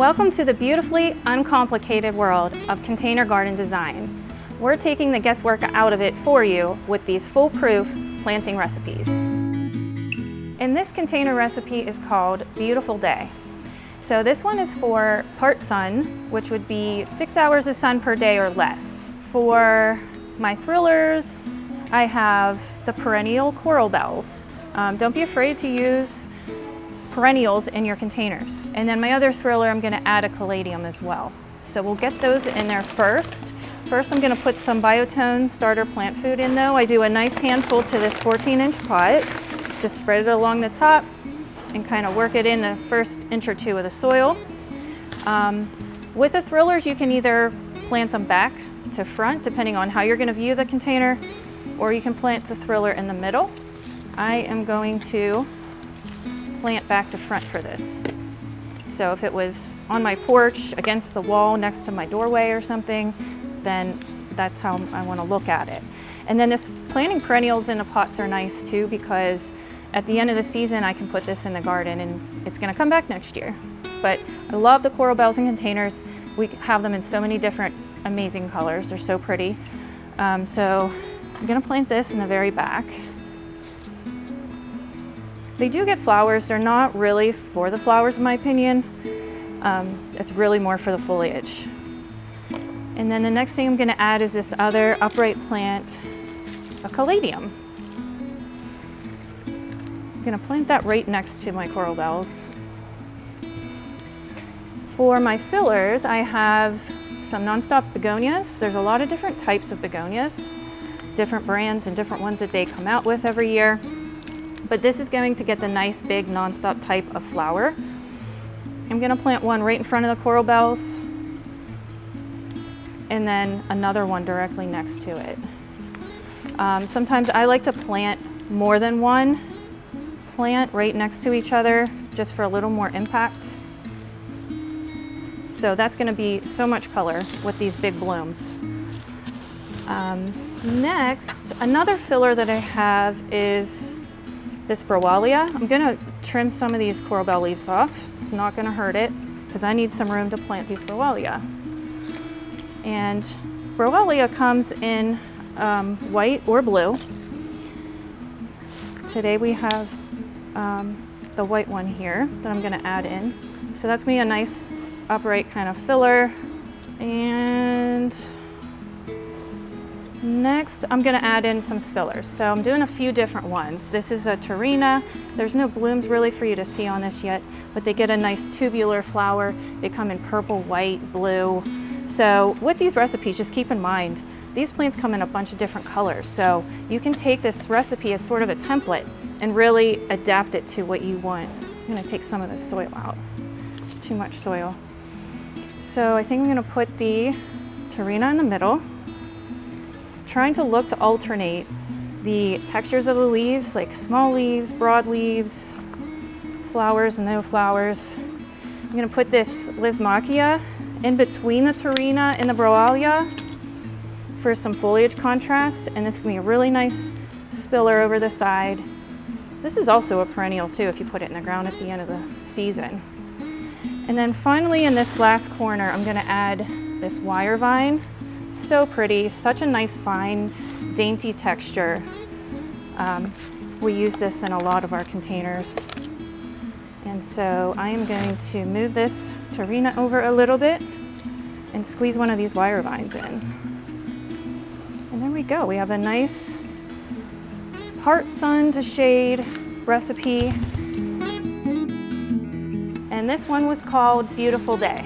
Welcome to the beautifully uncomplicated world of container garden design. We're taking the guesswork out of it for you with these foolproof planting recipes. And this container recipe is called Beautiful Day. So this one is for part sun, which would be 6 hours of sun per day or less. For my thrillers, I have the Perennial coral bells. Don't be afraid to use perennials in your containers. And then my other thriller, I'm gonna add a Caladium as well. So we'll get those in there first. First, I'm gonna put some Biotone starter plant food in though. I do a nice handful to this 14-inch pot. Just spread it along the top and kind of work it in the first inch or two of the soil. With the thrillers, you can either plant them back to front, depending on how you're gonna view the container, or you can plant the thriller in the middle. I am going to plant back to front for this. So if it was on my porch, against the wall, next to my doorway or something, then that's how I want to look at it. And then this planting perennials in the pots are nice too, because at the end of the season I can put this in the garden and it's going to come back next year. But I love the coral bells in containers. We have them in so many different amazing colors. They're so pretty. So I'm going to plant this in the very back. They do get flowers. They're not really for the flowers in my opinion. It's really more for the foliage. And then the next thing I'm going to add is this other upright plant, a Caladium. I'm going to plant that right next to my coral bells. For my fillers, I have some nonstop begonias. There's a lot of different types of begonias, different brands and different ones that they come out with every year. But this is going to get the nice big nonstop type of flower. I'm going to plant one right in front of the coral bells and then another one directly next to it. Sometimes I like to plant more than one plant right next to each other just for a little more impact. So that's going to be so much color with these big blooms. Next, another filler that I have is this Begonia. I'm gonna trim some of these coral bell leaves off. It's not gonna hurt it because I need some room to plant these Begonia. And Begonia comes in white or blue. Today we have the white one here that I'm gonna add in. So that's gonna be a nice upright kind of filler. And next, I'm going to add in some spillers. So I'm doing a few different ones. This is a Torenia. There's no blooms really for you to see on this yet, but they get a nice tubular flower. They come in purple, white, blue. So with these recipes, just keep in mind, these plants come in a bunch of different colors. So you can take this recipe as sort of a template and really adapt it to what you want. I'm going to take some of the soil out. There's too much soil. So I think I'm going to put the Torenia in the middle. Trying to look to alternate the textures of the leaves, like small leaves, broad leaves, flowers, no flowers. I'm going to put this Lysimachia in between the Torenia and the Begonia for some foliage contrast, and this is going to be a really nice spiller over the side. This is also a perennial too if you put it in the ground at the end of the season. And then finally in this last corner, I'm going to add this wire vine. So pretty, such a nice fine, dainty texture. We use this in a lot of our containers. And so I am going to move this Torenia over a little bit and squeeze one of these wire vines in. And there we go, we have a nice part sun to shade recipe. And this one was called Beautiful Day.